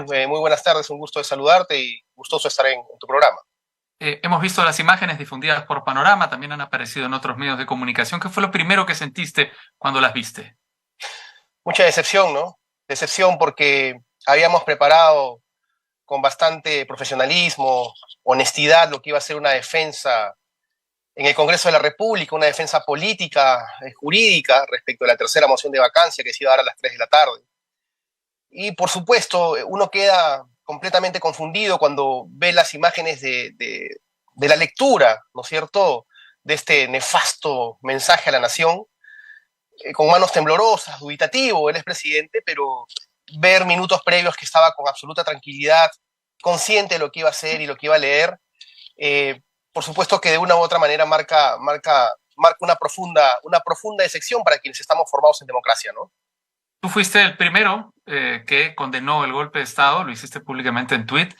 Raúl, muy buenas tardes, un gusto de saludarte y gustoso estar en tu programa. Hemos visto las imágenes difundidas por Panorama, también han aparecido en otros medios de comunicación. ¿Qué fue lo primero que sentiste cuando las viste? Mucha decepción, ¿no? Decepción porque habíamos preparado con bastante profesionalismo, honestidad, lo que iba a ser una defensa en el Congreso de la República, una defensa política, jurídica, respecto a la tercera moción de vacancia que se iba a dar a las 3 de la tarde. Y por supuesto, uno queda completamente confundido cuando ve las imágenes de la lectura, ¿no es cierto?, de este nefasto mensaje a la nación, con manos temblorosas, dubitativo el expresidente, pero ver minutos previos que estaba con absoluta tranquilidad, consciente de lo que iba a hacer y lo que iba a leer, por supuesto que de una u otra manera marca una profunda decepción para quienes estamos formados en democracia, ¿no? Tú fuiste el primero que condenó el golpe de Estado, lo hiciste públicamente en tweet,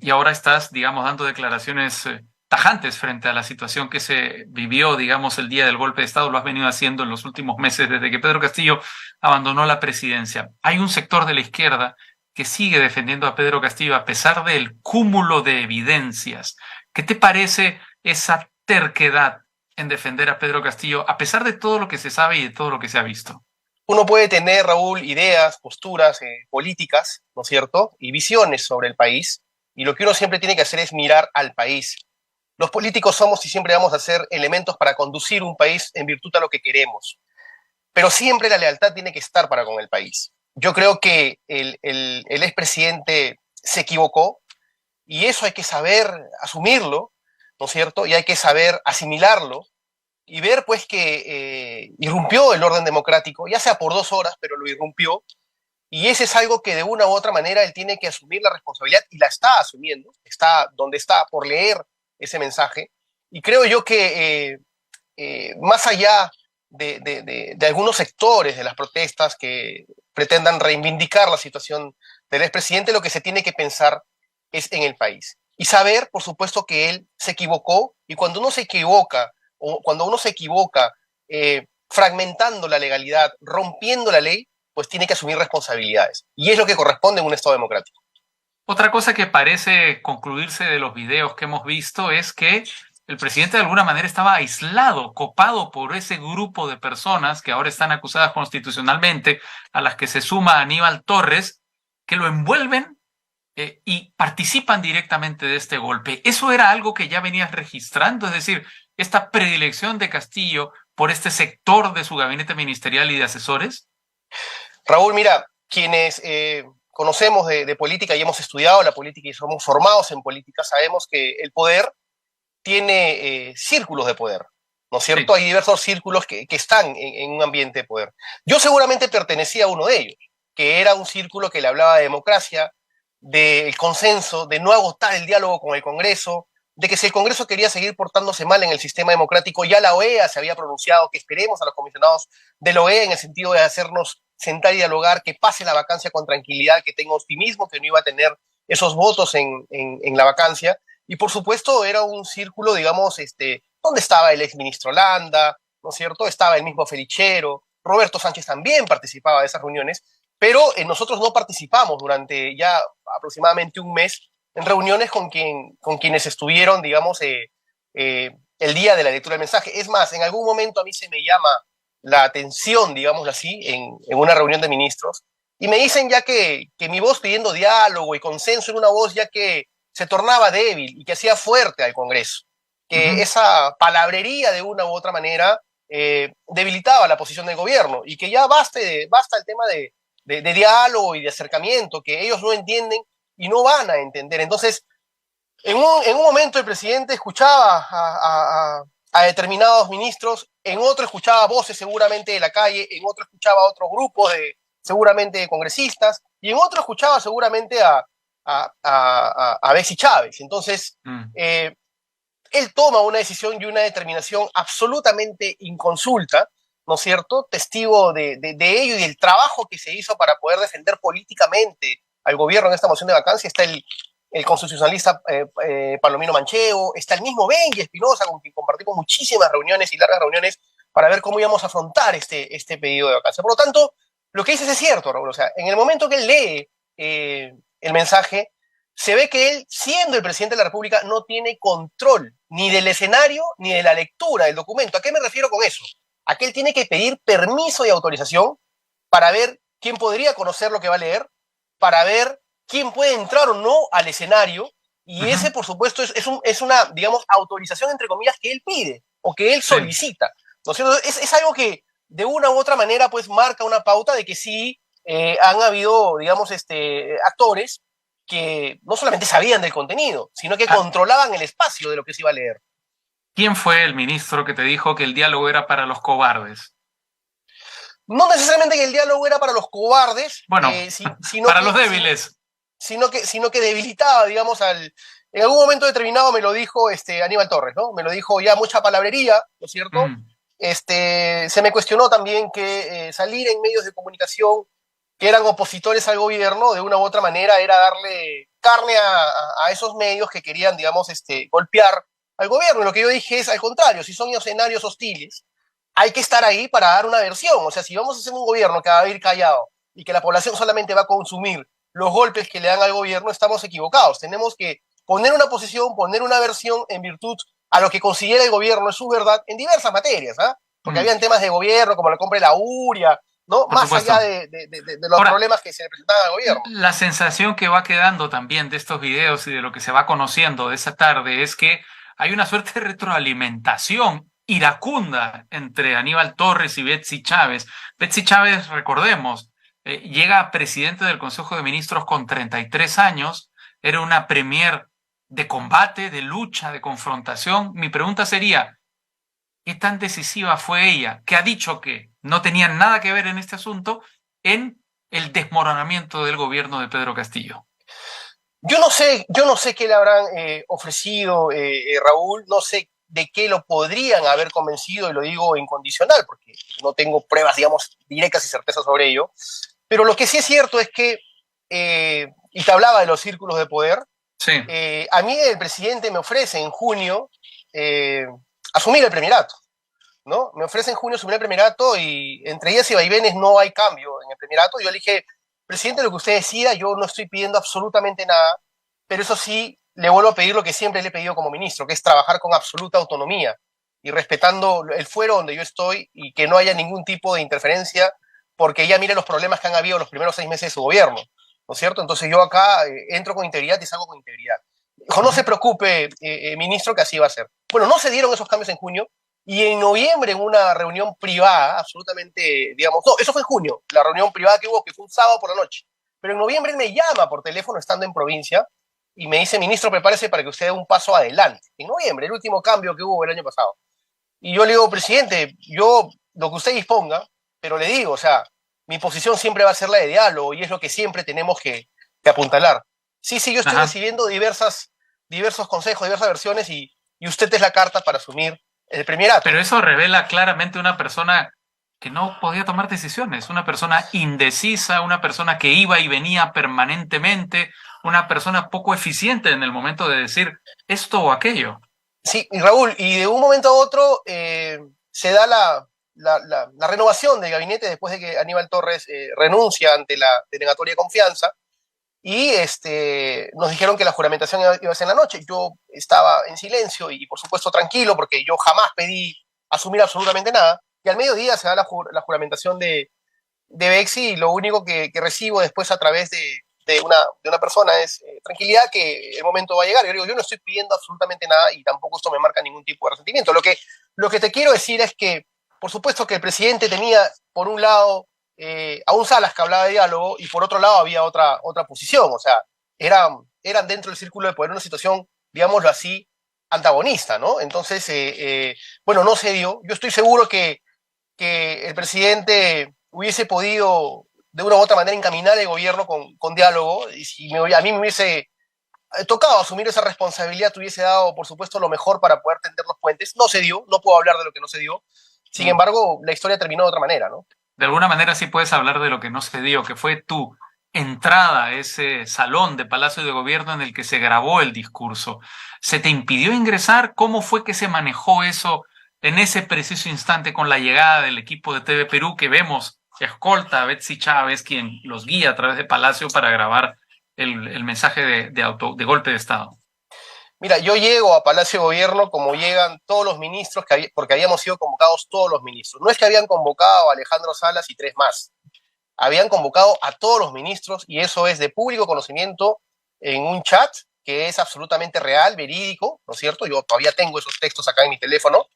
y ahora estás, digamos, dando declaraciones tajantes frente a la situación que se vivió, digamos, el día del golpe de Estado. Lo has venido haciendo en los últimos meses desde que Pedro Castillo abandonó la presidencia. Hay un sector de la izquierda que sigue defendiendo a Pedro Castillo a pesar del cúmulo de evidencias. ¿Qué te parece esa terquedad en defender a Pedro Castillo a pesar de todo lo que se sabe y de todo lo que se ha visto? Uno puede tener, Raúl, ideas, posturas políticas, ¿no es cierto?, y visiones sobre el país, y lo que uno siempre tiene que hacer es mirar al país. Los políticos somos y siempre vamos a ser elementos para conducir un país en virtud a lo que queremos, pero siempre la lealtad tiene que estar para con el país. Yo creo que el expresidente se equivocó y eso hay que saber asumirlo, ¿no es cierto?, y hay que saber asimilarlo y ver pues que irrumpió el orden democrático, ya sea por 2 horas, pero lo irrumpió, y ese es algo que de una u otra manera él tiene que asumir la responsabilidad y la está asumiendo, está donde está por leer ese mensaje, y creo yo que más allá de algunos sectores de las protestas que pretendan reivindicar la situación del expresidente, lo que se tiene que pensar es en el país. Y saber, por supuesto, que él se equivocó, y cuando uno se equivoca, o cuando uno se equivoca fragmentando la legalidad, rompiendo la ley, pues tiene que asumir responsabilidades. Y es lo que corresponde en un Estado democrático. Otra cosa que parece concluirse de los videos que hemos visto es que el presidente de alguna manera estaba aislado, copado por ese grupo de personas que ahora están acusadas constitucionalmente, a las que se suma Aníbal Torres, que lo envuelven y participan directamente de este golpe. ¿Eso era algo que ya venías registrando? Es decir, esta predilección de Castillo por este sector de su gabinete ministerial y de asesores. Raúl, mira, quienes conocemos de política y hemos estudiado la política y somos formados en política, sabemos que el poder tiene círculos de poder, ¿no es cierto? Sí. Hay diversos círculos que están en un ambiente de poder. Yo seguramente pertenecía a uno de ellos, que era un círculo que le hablaba de democracia, del consenso, de no agotar el diálogo con el Congreso, de que si el Congreso quería seguir portándose mal en el sistema democrático, ya la OEA se había pronunciado, que esperemos a los comisionados de la OEA en el sentido de hacernos sentar y dialogar, que pase la vacancia con tranquilidad, que tenga optimismo, que no iba a tener esos votos en la vacancia. Y por supuesto era un círculo, digamos, donde estaba el exministro Landa, ¿no es cierto? Estaba el mismo Felichero, Roberto Sánchez también participaba de esas reuniones, pero nosotros no participamos durante ya aproximadamente un mes en reuniones con quienes estuvieron, digamos, el día de la lectura del mensaje. Es más, en algún momento a mí se me llama la atención, digámoslo así, en una reunión de ministros, y me dicen ya que mi voz pidiendo diálogo y consenso era una voz ya que se tornaba débil y que hacía fuerte al Congreso, que esa palabrería de una u otra manera debilitaba la posición del gobierno y que ya basta el tema de diálogo y de acercamiento, que ellos no entienden y no van a entender. Entonces, en un momento el presidente escuchaba a determinados ministros, en otro escuchaba voces seguramente de la calle, en otro escuchaba otros grupos seguramente de congresistas, y en otro escuchaba seguramente a Bexy Chávez. Entonces, él toma una decisión y una determinación absolutamente inconsulta, ¿no es cierto? Testigo de ello y del trabajo que se hizo para poder defender políticamente al gobierno en esta moción de vacancia. Está el constitucionalista Palomino Manchego, está el mismo Benji Espinosa, con quien compartimos muchísimas reuniones y largas reuniones para ver cómo íbamos a afrontar este pedido de vacancia. Por lo tanto, lo que dices es cierto, Raúl. O sea, en el momento que él lee el mensaje, se ve que él, siendo el presidente de la República, no tiene control ni del escenario ni de la lectura del documento. ¿A qué me refiero con eso? A que él tiene que pedir permiso y autorización para ver quién podría conocer lo que va a leer, para ver quién puede entrar o no al escenario, y ese, por supuesto, es una, digamos, autorización, entre comillas, que él pide o que él solicita, ¿no es cierto? Es algo que, de una u otra manera, pues, marca una pauta de que sí han habido, digamos, actores que no solamente sabían del contenido, sino que controlaban el espacio de lo que se iba a leer. ¿Quién fue el ministro que te dijo que el diálogo era para los cobardes? No necesariamente que el diálogo era para los cobardes, bueno, sino para que, los débiles. Sino que debilitaba, digamos, en algún momento determinado me lo dijo Aníbal Torres, ¿no? Me lo dijo ya mucha palabrería, ¿no es cierto? Se me cuestionó también que salir en medios de comunicación que eran opositores al gobierno, de una u otra manera, era darle carne a esos medios que querían, digamos, golpear al gobierno. Y lo que yo dije es, al contrario, si son escenarios hostiles, hay que estar ahí para dar una versión. O sea, si vamos a hacer un gobierno que va a ir callado y que la población solamente va a consumir los golpes que le dan al gobierno, estamos equivocados. Tenemos que poner una posición, poner una versión en virtud a lo que considera el gobierno es su verdad en diversas materias, ¿ah? Porque habían temas de gobierno, como la compra de la URIA, ¿no? Más allá de los problemas que se le presentaban al gobierno. La sensación que va quedando también de estos videos y de lo que se va conociendo de esa tarde es que hay una suerte de retroalimentación iracunda entre Aníbal Torres y Betsy Chávez. Betsy Chávez, recordemos, llega presidente del Consejo de Ministros con 33 años, era una premier de combate, de lucha, de confrontación. Mi pregunta sería, ¿qué tan decisiva fue ella, que ha dicho que no tenía nada que ver en este asunto, en el desmoronamiento del gobierno de Pedro Castillo? Yo no sé qué le habrán ofrecido, Raúl, no sé de qué lo podrían haber convencido, y lo digo incondicional, porque no tengo pruebas, digamos, directas y certezas sobre ello, pero lo que sí es cierto es que, y te hablaba de los círculos de poder, sí. A mí el presidente me ofrece en junio asumir el premierato, ¿no? Me ofrece en junio asumir el premierato y entre idas y vaivenes no hay cambio en el premierato. Yo le dije, presidente, lo que usted decida, yo no estoy pidiendo absolutamente nada, pero eso sí, le vuelvo a pedir lo que siempre le he pedido como ministro, que es trabajar con absoluta autonomía y respetando el fuero donde yo estoy y que no haya ningún tipo de interferencia, porque ya mire los problemas que han habido los primeros 6 meses de su gobierno, ¿no es cierto? Entonces yo acá entro con integridad y salgo con integridad. Dijo, no se preocupe, ministro, que así va a ser. Bueno, no se dieron esos cambios en junio, y en noviembre, en una reunión privada, absolutamente, digamos, no, eso fue en junio, la reunión privada que hubo, que fue un sábado por la noche. Pero en noviembre él me llama por teléfono estando en provincia y me dice, ministro, prepárese para que usted dé un paso adelante. En noviembre, el último cambio que hubo el año pasado. Y yo le digo, presidente, yo lo que usted disponga, pero le digo, o sea, mi posición siempre va a ser la de diálogo y es lo que siempre tenemos que apuntalar. Sí, yo estoy recibiendo diversos consejos, diversas versiones y usted es la carta para asumir el premierato. Pero eso revela claramente una persona que no podía tomar decisiones, una persona indecisa, una persona que iba y venía permanentemente, una persona poco eficiente en el momento de decir esto o aquello. Sí, y Raúl, y de un momento a otro se da la renovación del gabinete después de que Aníbal Torres renuncia ante la denegatoria de confianza, y nos dijeron que la juramentación iba a ser en la noche. Yo estaba en silencio y, por supuesto, tranquilo, porque yo jamás pedí asumir absolutamente nada. Y al mediodía se da la juramentación de Betsy, y lo único que recibo después a través de una persona es tranquilidad, que el momento va a llegar. Yo digo, yo no estoy pidiendo absolutamente nada y tampoco esto me marca ningún tipo de resentimiento. Lo que te quiero decir es que, por supuesto, que el presidente tenía, por un lado, a un Salas que hablaba de diálogo, y por otro lado había otra posición. O sea, eran dentro del círculo de poder una situación, digámoslo así, antagonista, ¿no? Entonces, bueno, no se dio. Yo estoy seguro que el presidente hubiese podido de una u otra manera encaminar el gobierno con diálogo, y si a mí me hubiese tocado asumir esa responsabilidad, te hubiese dado, por supuesto, lo mejor para poder tender los puentes. No se dio, no puedo hablar de lo que no se dio. Sin embargo, la historia terminó de otra manera, ¿no? De alguna manera sí puedes hablar de lo que no se dio, que fue tu entrada a ese salón de Palacio de Gobierno en el que se grabó el discurso. ¿Se te impidió ingresar? ¿Cómo fue que se manejó eso en ese preciso instante con la llegada del equipo de TV Perú que vemos escolta a Betsy Chávez, quien los guía a través de Palacio para grabar el mensaje de golpe de Estado? Mira, yo llego a Palacio de Gobierno como llegan todos los ministros, porque habíamos sido convocados todos los ministros. No es que habían convocado a Alejandro Salas y 3 más. Habían convocado a todos los ministros y eso es de público conocimiento en un chat que es absolutamente real, verídico, ¿no es cierto? Yo todavía tengo esos textos acá en mi teléfono,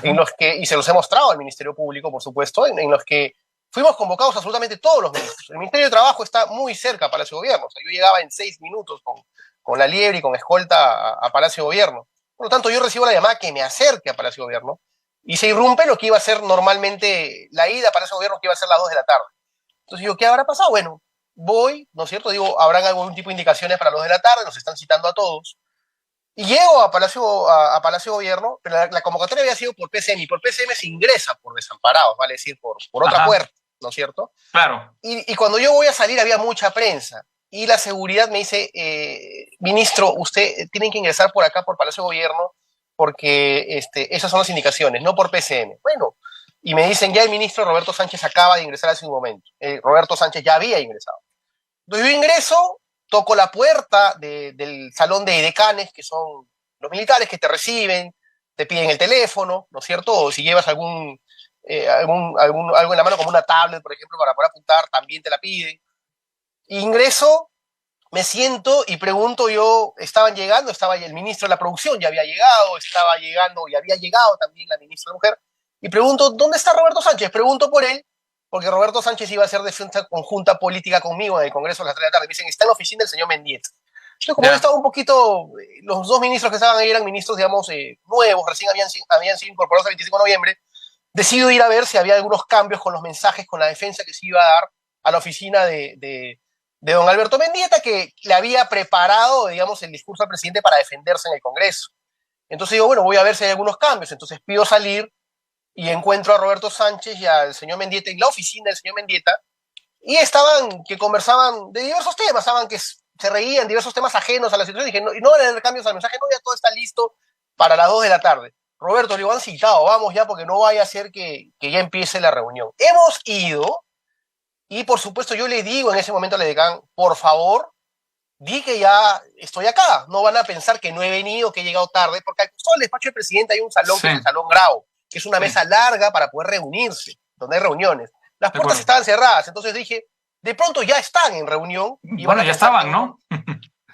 en los que, y se los he mostrado al Ministerio Público, por supuesto, en los que fuimos convocados absolutamente todos los ministros. El Ministerio de Trabajo está muy cerca a Palacio de Gobierno. O sea, yo llegaba en 6 minutos con la liebre y con escolta a Palacio de Gobierno. Por lo tanto, yo recibo la llamada que me acerque a Palacio de Gobierno y se irrumpe lo que iba a ser normalmente la ida a Palacio de Gobierno, que iba a ser las 2 de la tarde. Entonces digo, ¿qué habrá pasado? Bueno, voy, ¿no es cierto? Digo, habrán algún tipo de indicaciones para las 2 de la tarde, nos están citando a todos. Y llego a Palacio Gobierno, pero la convocatoria había sido por PCM, y por PCM se ingresa por desamparados, vale decir, por otra puerta, ¿no es cierto? Claro. Y cuando yo voy a salir había mucha prensa, y la seguridad me dice, ministro, usted tiene que ingresar por acá, por Palacio Gobierno, porque esas son las indicaciones, no por PCM. Bueno, y me dicen, ya el ministro Roberto Sánchez acaba de ingresar hace un momento. Roberto Sánchez ya había ingresado. Entonces yo ingreso, toco la puerta del salón de decanes, que son los militares que te reciben, te piden el teléfono, ¿no es cierto? O si llevas algo en la mano, como una tablet, por ejemplo, para poder apuntar, también te la piden. Ingreso, me siento y pregunto yo, estaban llegando, estaba el ministro de la producción, ya había llegado, estaba llegando y había llegado también la ministra de la Mujer, y pregunto, ¿dónde está Roberto Sánchez? Pregunto por él, porque Roberto Sánchez iba a hacer defensa conjunta política conmigo en el Congreso a las 3 de la tarde. Me dicen, está en la oficina del señor Mendieta. Yo, como estaba un poquito, los 2 ministros que estaban ahí eran ministros, digamos, nuevos, recién habían sido incorporados el 25 de noviembre, decido ir a ver si había algunos cambios con los mensajes, con la defensa que se iba a dar a la oficina de don Alberto Mendieta, que le había preparado, digamos, el discurso al presidente para defenderse en el Congreso. Entonces digo, bueno, voy a ver si hay algunos cambios. Entonces pido salir y encuentro a Roberto Sánchez y al señor Mendieta en la oficina del señor Mendieta, y estaban, que conversaban de diversos temas, estaban que se reían, diversos temas ajenos a la situación, y dije, no van a haber cambios al mensaje, no, ya todo está listo para las 2 de la tarde. Roberto, le han citado, vamos ya, porque no vaya a ser que ya empiece la reunión. Hemos ido, y por supuesto yo le digo en ese momento a la decán, por favor, di que ya estoy acá, no van a pensar que no he venido, que he llegado tarde, porque al costado del despacho del presidente hay un salón, que es el Salón Grau, que es una mesa larga para poder reunirse, donde hay reuniones. Las puertas estaban cerradas, entonces dije, de pronto ya están en reunión. Y bueno, ya estaban, ¿no?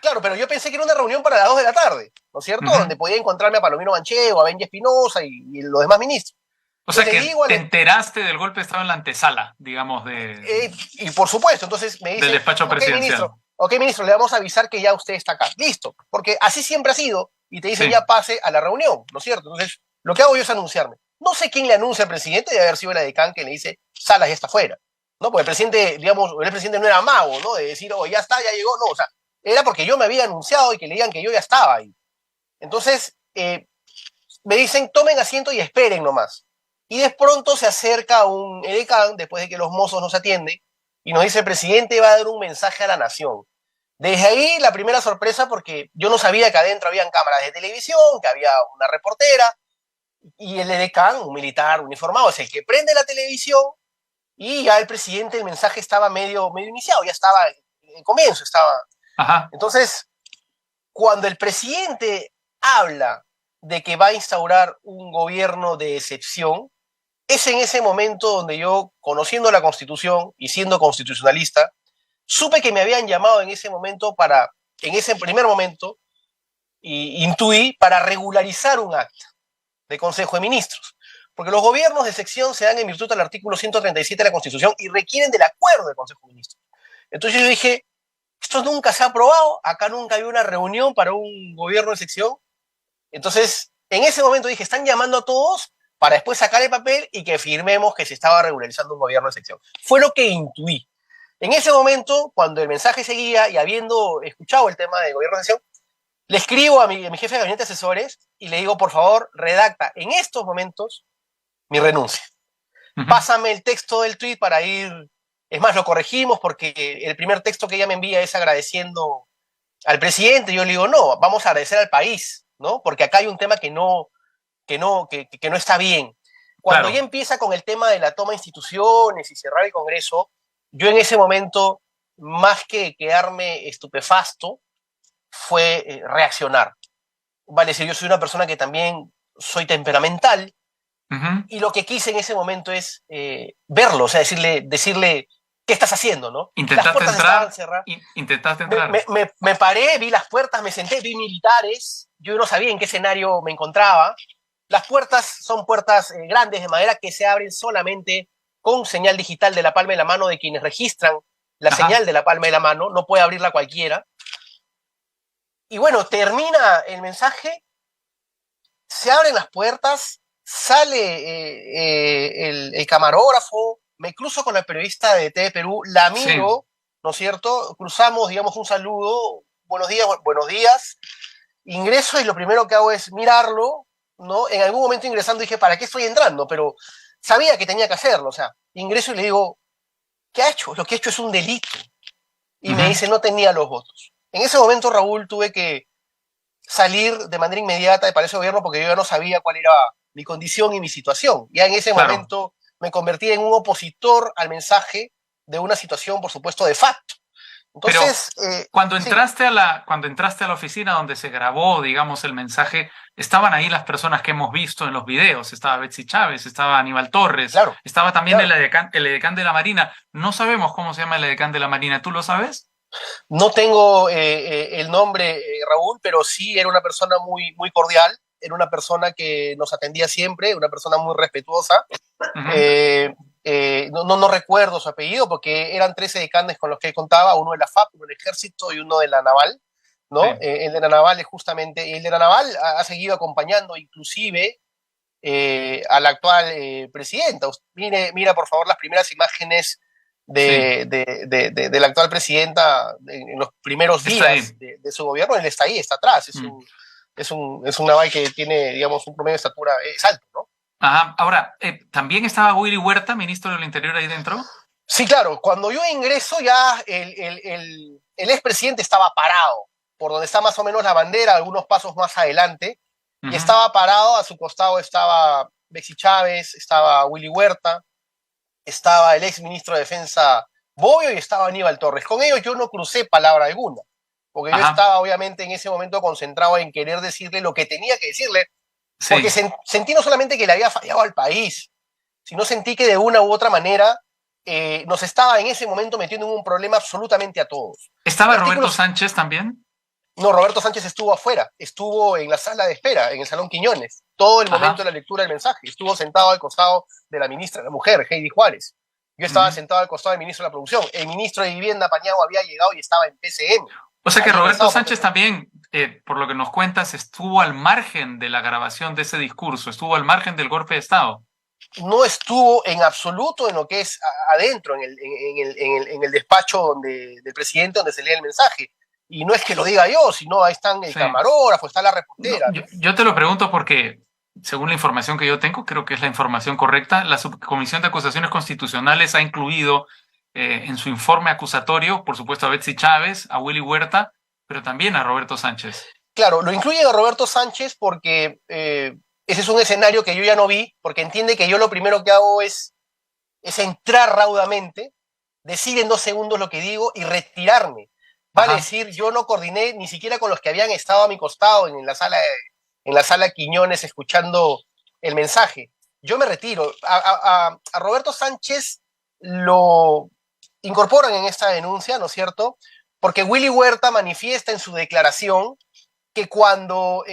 Claro, pero yo pensé que era una reunión para las 2 de la tarde, ¿no es cierto? Donde podía encontrarme a Palomino Manchego, a Benji Espinosa y los demás ministros. O sea que te enteraste del golpe de Estado en la antesala, digamos, y por supuesto, entonces me dice, del despacho presidencial. Ministro, le vamos a avisar que ya usted está acá. Listo, porque así siempre ha sido, y te dicen ya pase a la reunión, ¿no es cierto? Entonces, lo que hago yo es anunciarme. No sé quién le anuncia al presidente, debe haber sido la decán que le dice, Salas ya está fuera, ¿no? Porque el presidente, digamos, el presidente no era mago, ¿no? De decir, oh, ya está, ya llegó, no, o sea, era porque yo me había anunciado y que le digan que yo ya estaba ahí. Entonces, me dicen, tomen asiento y esperen nomás. Y de pronto se acerca un edecán, después de que los mozos nos atienden, y nos dice, el presidente va a dar un mensaje a la nación. Desde ahí la primera sorpresa, porque yo no sabía que adentro habían cámaras de televisión, que había una reportera, y el edecán, un militar uniformado, es el que prende la televisión, y ya el presidente, el mensaje estaba medio iniciado, ya estaba en el comienzo, estaba. Ajá. Entonces, cuando el presidente habla de que va a instaurar un gobierno de excepción, es en ese momento donde yo, conociendo la Constitución y siendo constitucionalista, supe que me habían llamado en ese momento en ese primer momento, y intuí, para regularizar un acta de Consejo de Ministros. Porque los gobiernos de sección se dan en virtud del artículo 137 de la Constitución y requieren del acuerdo del Consejo de Ministros. Entonces yo dije, esto nunca se ha aprobado, acá nunca había una reunión para un gobierno de sección. Entonces, en ese momento dije, están llamando a todos para después sacar el papel y que firmemos que se estaba regularizando un gobierno de sección. Fue lo que intuí. En ese momento, cuando el mensaje seguía y habiendo escuchado el tema de gobierno de sección, le escribo a mi jefe de gabinete de asesores y le digo, por favor, redacta en estos momentos mi renuncia. Pásame el texto del tweet para ir. Es más, lo corregimos porque el primer texto que ella me envía es agradeciendo al presidente. Yo le digo, no, vamos a agradecer al país, ¿no? Porque acá hay un tema que no está bien. Cuando ya empieza con el tema de la toma de instituciones y cerrar el Congreso, yo en ese momento más que quedarme estupefacto, fue reaccionar. Vale, si yo soy una persona que también soy temperamental, y lo que quise en ese momento es verlo, o sea, decirle, ¿qué estás haciendo, no? Las Intentaste puertas estaban entrar, cerradas. intentaste entrar. Me paré, vi las puertas, me senté, vi militares, yo no sabía en qué escenario me encontraba. Las puertas son puertas grandes de madera que se abren solamente con señal digital de la palma de la mano de quienes registran la Ajá. señal de la palma de la mano, no puede abrirla cualquiera. Y bueno, termina el mensaje, se abren las puertas, sale el camarógrafo, me cruzo con la periodista de TV Perú, la Sí. miro, ¿no es cierto? Cruzamos, digamos, un saludo, buenos días, ingreso y lo primero que hago es mirarlo, ¿no? En algún momento ingresando dije, ¿para qué estoy entrando? Pero sabía que tenía que hacerlo, o sea, ingreso y le digo, ¿qué ha hecho? Lo que ha hecho es un delito. Y me dice, no tenía los votos. En ese momento, Raúl, tuve que salir de manera inmediata de Palacio de Gobierno porque yo ya no sabía cuál era mi condición y mi situación. Ya en ese momento me convertí en un opositor al mensaje de una situación, por supuesto, de facto. Entonces, cuando entraste cuando entraste a la oficina donde se grabó, digamos, el mensaje, estaban ahí las personas que hemos visto en los videos. Estaba Betsy Chávez, estaba Aníbal Torres, claro, estaba también claro. el edecán de la Marina. No sabemos cómo se llama el edecán de la Marina. ¿Tú lo sabes? No tengo el nombre, Raúl, pero sí era una persona muy, muy cordial, era una persona que nos atendía siempre, una persona muy respetuosa. No recuerdo su apellido porque eran 13 decanes con los que él contaba, uno de la FAP, uno del Ejército y uno de la Naval, ¿no? Sí. El de la Naval es justamente, el de la Naval ha seguido acompañando inclusive a la actual presidenta. Mira, por favor, las primeras imágenes de la actual presidenta en los primeros días de su gobierno. Él está ahí, está atrás. Es un naval que tiene, digamos, un promedio de estatura, es alto, ¿no? Ajá. Ahora, ¿también estaba Willy Huerta, ministro del Interior, ahí dentro? Sí, claro. Cuando yo ingreso ya el expresidente estaba parado, por donde está más o menos la bandera, algunos pasos más adelante, y estaba parado, a su costado estaba Betsy Chávez, estaba Willy Huerta, estaba el ex ministro de Defensa Boyo y estaba Aníbal Torres. Con ellos yo no crucé palabra alguna, porque yo estaba obviamente en ese momento concentrado en querer decirle lo que tenía que decirle, porque sentí no solamente que le había fallado al país, sino sentí que de una u otra manera nos estaba en ese momento metiendo en un problema absolutamente a todos. ¿Estaba Roberto Sánchez también? No, Roberto Sánchez estuvo afuera, estuvo en la sala de espera, en el Salón Quiñones, todo el momento de la lectura del mensaje. Estuvo sentado al costado de la ministra de la Mujer, Heidi Juárez. Yo estaba sentado al costado del ministro de la Producción. El ministro de Vivienda, Pañagua, había llegado y estaba en PCM. O sea que Roberto Sánchez también, por lo que nos cuentas, estuvo al margen de la grabación de ese discurso, estuvo al margen del golpe de Estado. No estuvo en absoluto en lo que es adentro, en el despacho del presidente, donde se lee el mensaje. Y no es que lo diga yo, sino ahí están el camarógrafo, está la reportera. No, yo te lo pregunto porque, según la información que yo tengo, creo que es la información correcta, la Subcomisión de Acusaciones Constitucionales ha incluido en su informe acusatorio, por supuesto, a Betsy Chávez, a Willy Huerta, pero también a Roberto Sánchez. Claro, lo incluyen a Roberto Sánchez porque ese es un escenario que yo ya no vi, porque entiende que yo lo primero que hago es entrar raudamente, decir en 2 segundos lo que digo y retirarme. Vale decir, yo no coordiné ni siquiera con los que habían estado a mi costado en la sala Quiñones escuchando el mensaje. Yo me retiro. A Roberto Sánchez lo incorporan en esta denuncia, ¿no es cierto? Porque Willy Huerta manifiesta en su declaración que cuando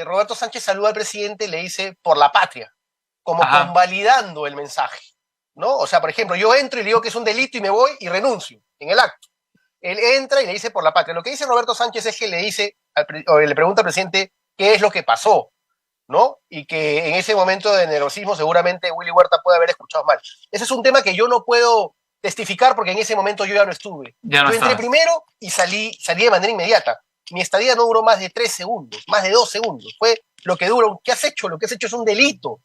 Roberto Sánchez saluda al presidente le dice por la patria, como convalidando el mensaje, ¿no? O sea, por ejemplo, yo entro y le digo que es un delito y me voy y renuncio en el acto. Él entra y le dice por la patria. Lo que dice Roberto Sánchez es que le dice, o le pregunta al presidente qué es lo que pasó, ¿no? Y que en ese momento de nerviosismo seguramente Willy Huerta puede haber escuchado mal. Ese es un tema que yo no puedo testificar porque en ese momento yo ya no estuve. Yo entré primero y salí de manera inmediata. Mi estadía no duró más de 3 segundos, más de 2 segundos. Fue lo que duró. ¿Qué has hecho? Lo que has hecho es un delito.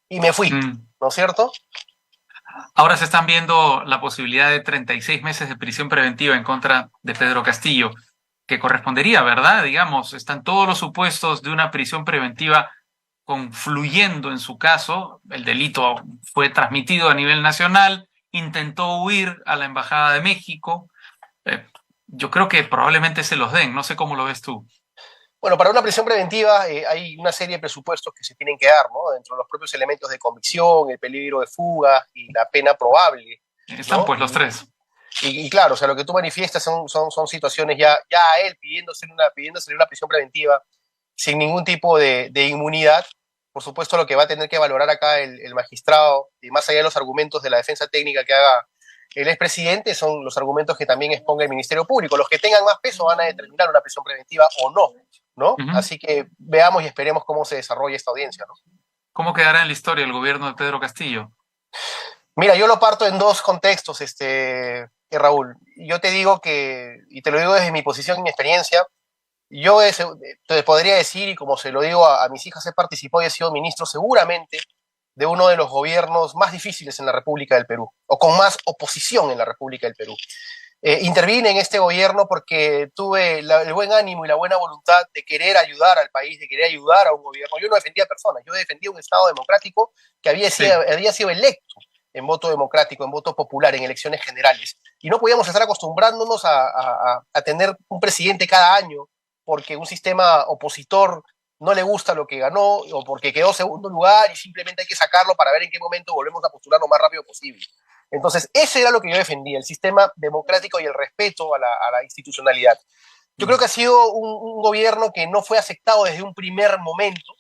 Y me fui, ¿no es cierto? Ahora se están viendo la posibilidad de 36 meses de prisión preventiva en contra de Pedro Castillo, que correspondería, ¿verdad? Digamos, están todos los supuestos de una prisión preventiva confluyendo en su caso. El delito fue transmitido a nivel nacional, intentó huir a la Embajada de México, Eh, yo creo que probablemente se los den, no sé cómo lo ves tú. Bueno, para una prisión preventiva hay una serie de presupuestos que se tienen que dar, ¿no? Dentro de los propios elementos de convicción, el peligro de fuga y la pena probable, Están ¿no? pues los tres. Y claro, o sea, lo que tú manifiestas son situaciones ya a él pidiéndosele una prisión preventiva sin ningún tipo de inmunidad. Por supuesto, lo que va a tener que valorar acá el magistrado, y más allá de los argumentos de la defensa técnica que haga el expresidente, son los argumentos que también exponga el Ministerio Público. Los que tengan más peso van a determinar una prisión preventiva o no, ¿no? Así que veamos y esperemos cómo se desarrolla esta audiencia, ¿no? ¿Cómo quedará en la historia el gobierno de Pedro Castillo? Mira, yo lo parto en dos contextos, Raúl. Yo te digo y te lo digo desde mi posición y mi experiencia, yo te podría decir, y como se lo digo a mis hijas, he participado y he sido ministro seguramente de uno de los gobiernos más difíciles en la República del Perú, o con más oposición en la República del Perú. Intervine en este gobierno porque tuve el buen ánimo y la buena voluntad de querer ayudar al país, de querer ayudar a un gobierno. Yo no defendía personas, yo defendía un Estado democrático que había sido electo en voto democrático, en voto popular, en elecciones generales. Y no podíamos estar acostumbrándonos a tener un presidente cada año porque un sistema opositor no le gusta lo que ganó o porque quedó segundo lugar y simplemente hay que sacarlo para ver en qué momento volvemos a postular lo más rápido posible. Entonces, ese era lo que yo defendía, el sistema democrático y el respeto a la institucionalidad. Yo creo que ha sido un gobierno que no fue aceptado desde un primer momento,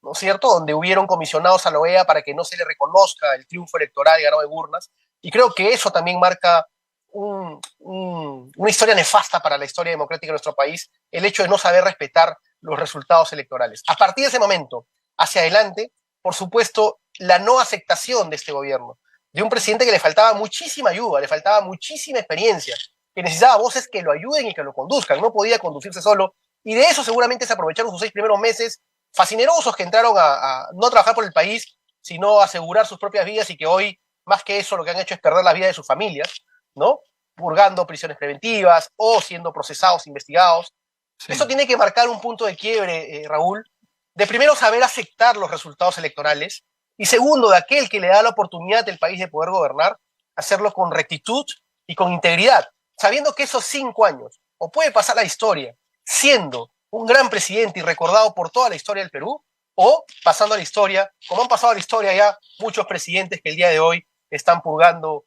¿no es cierto?, donde hubieron comisionados a la OEA para que no se le reconozca el triunfo electoral ganado en urnas, y creo que eso también marca una historia nefasta para la historia democrática de nuestro país, el hecho de no saber respetar los resultados electorales. A partir de ese momento, hacia adelante, por supuesto, la no aceptación de este gobierno, de un presidente que le faltaba muchísima ayuda, le faltaba muchísima experiencia, que necesitaba voces que lo ayuden y que lo conduzcan, no podía conducirse solo, y de eso seguramente se aprovecharon sus 6 primeros meses fascinerosos que entraron a no trabajar por el país, sino a asegurar sus propias vidas y que hoy, más que eso, lo que han hecho es perder la vida de sus familias, ¿no? Purgando prisiones preventivas o siendo procesados, investigados. Sí. Eso tiene que marcar un punto de quiebre, Raúl, de primero saber aceptar los resultados electorales y segundo, de aquel que le da la oportunidad del país de poder gobernar, hacerlo con rectitud y con integridad, sabiendo que esos 5 años o puede pasar la historia siendo un gran presidente y recordado por toda la historia del Perú, o pasando a la historia, como han pasado a la historia ya muchos presidentes que el día de hoy están purgando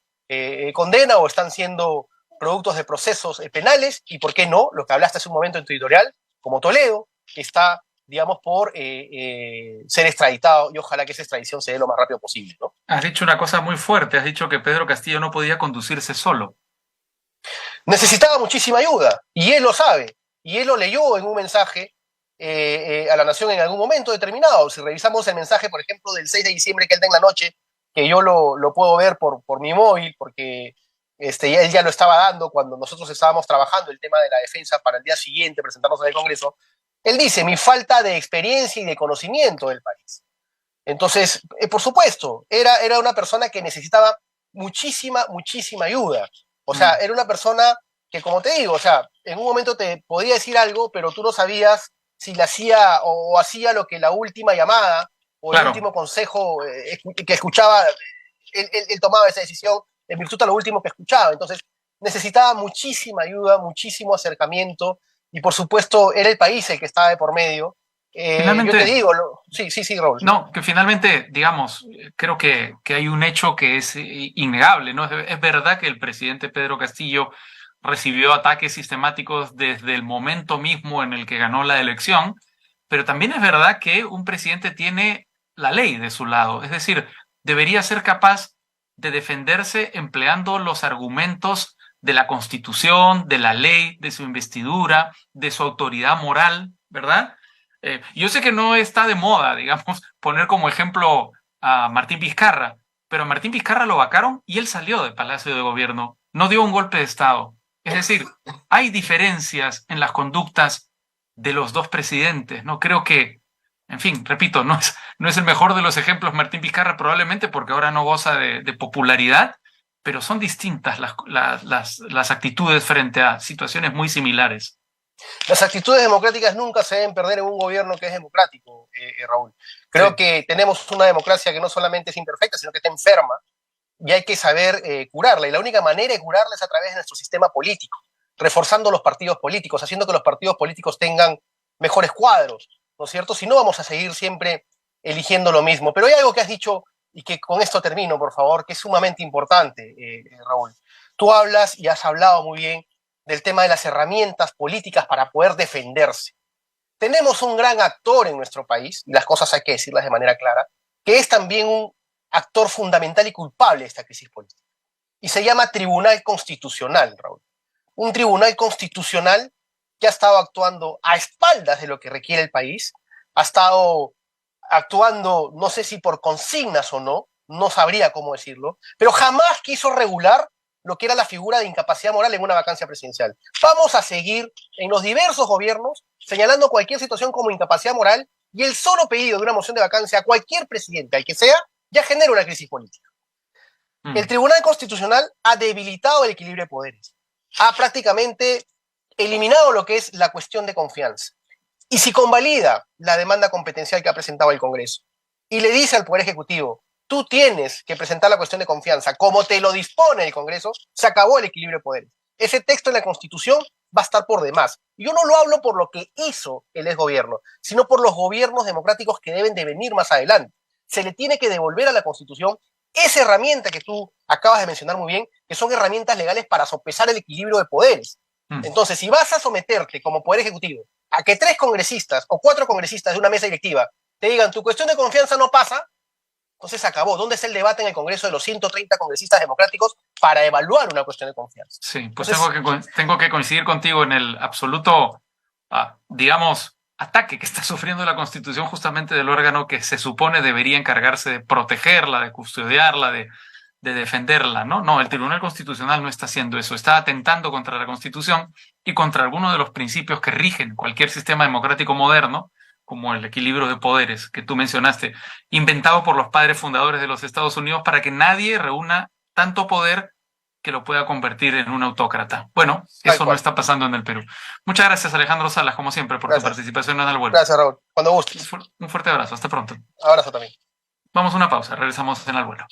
condena o están siendo productos de procesos penales, y por qué no, lo que hablaste hace un momento en tu editorial, como Toledo, que está, digamos, por ser extraditado, y ojalá que esa extradición se dé lo más rápido posible, ¿no? Has dicho una cosa muy fuerte, has dicho que Pedro Castillo no podía conducirse solo. Necesitaba muchísima ayuda, y él lo sabe, y él lo leyó en un mensaje a la Nación en algún momento determinado. Si revisamos el mensaje, por ejemplo, del 6 de diciembre que él da en la noche, que yo lo puedo ver por mi móvil, porque él ya lo estaba dando cuando nosotros estábamos trabajando el tema de la defensa para el día siguiente presentarnos en el Congreso. Él dice, mi falta de experiencia y de conocimiento del país. Entonces, por supuesto, era una persona que necesitaba muchísima ayuda. O sea, era una persona que, como te digo, o sea, en un momento te podía decir algo, pero tú no sabías si le hacía o hacía lo que la última llamada o el último consejo que escuchaba, él tomaba esa decisión en virtud a lo último que escuchaba. Entonces, necesitaba muchísima ayuda, muchísimo acercamiento, y por supuesto, era el país el que estaba de por medio. Yo te digo, sí, Raúl. No, que finalmente, digamos, creo que hay un hecho que es innegable, ¿no? Es verdad que el presidente Pedro Castillo recibió ataques sistemáticos desde el momento mismo en el que ganó la elección, pero también es verdad que un presidente tiene la ley de su lado, es decir, debería ser capaz de defenderse empleando los argumentos de la Constitución, de la ley, de su investidura, de su autoridad moral, ¿verdad? Yo sé que no está de moda, digamos, poner como ejemplo a Martín Vizcarra, pero a Martín Vizcarra lo vacaron y él salió del Palacio de Gobierno, no dio un golpe de Estado. Es decir, hay diferencias en las conductas de los dos presidentes, ¿no? Creo que, en fin, repito, no es el mejor de los ejemplos Martín Vizcarra probablemente porque ahora no goza de popularidad, pero son distintas las actitudes frente a situaciones muy similares. Las actitudes democráticas nunca se deben perder en un gobierno que es democrático, Raúl. Creo que tenemos una democracia que no solamente es imperfecta, sino que está enferma, y hay que saber curarla. Y la única manera de curarla es a través de nuestro sistema político. reforzando los partidos políticos, haciendo que los partidos políticos tengan mejores cuadros, ¿no es cierto? Si no, vamos a seguir siempre eligiendo lo mismo. Pero hay algo que has dicho, y que con esto termino, por favor, que es sumamente importante, Raúl. Tú hablas y has hablado muy bien del tema de las herramientas políticas para poder defenderse. Tenemos un gran actor en nuestro país, y las cosas hay que decirlas de manera clara, que es también un actor fundamental y culpable de esta crisis política. Y se llama Tribunal Constitucional, Raúl. Un tribunal constitucional que ha estado actuando a espaldas de lo que requiere el país, ha estado actuando, no sé si por consignas o no, no sabría cómo decirlo, pero jamás quiso regular lo que era la figura de incapacidad moral en una vacancia presidencial. Vamos a seguir en los diversos gobiernos señalando cualquier situación como incapacidad moral, y el solo pedido de una moción de vacancia a cualquier presidente, al que sea, ya genera una crisis política. El Tribunal Constitucional ha debilitado el equilibrio de poderes, ha prácticamente eliminado lo que es la cuestión de confianza. Y si convalida la demanda competencial que ha presentado el Congreso y le dice al Poder Ejecutivo, tú tienes que presentar la cuestión de confianza como te lo dispone el Congreso, se acabó el equilibrio de poderes. Ese texto en la Constitución va a estar por demás. Y yo no lo hablo por lo que hizo el exgobierno, sino por los gobiernos democráticos que deben de venir más adelante. Se le tiene que devolver a la Constitución esa herramienta que tú acabas de mencionar muy bien, que son herramientas legales para sopesar el equilibrio de poderes. Entonces, si vas a someterte como Poder Ejecutivo a que 3 congresistas o 4 congresistas de una mesa directiva te digan tu cuestión de confianza no pasa, entonces se acabó. ¿Dónde está el debate en el Congreso de los 130 congresistas democráticos para evaluar una cuestión de confianza? Sí, pues entonces, tengo que coincidir contigo en el absoluto, digamos, ataque que está sufriendo la Constitución justamente del órgano que se supone debería encargarse de protegerla, de custodiarla, de defenderla, ¿no? No, el Tribunal Constitucional no está haciendo eso, está atentando contra la Constitución y contra algunos de los principios que rigen cualquier sistema democrático moderno, como el equilibrio de poderes que tú mencionaste, inventado por los padres fundadores de los Estados Unidos para que nadie reúna tanto poder que lo pueda convertir en un autócrata. Bueno, eso no está pasando en el Perú. Muchas gracias, Alejandro Salas, como siempre, por tu participación en el vuelo. Gracias, Raúl. Cuando gustes. Un fuerte abrazo. Hasta pronto. Abrazo también. Vamos a una pausa. Regresamos en el vuelo.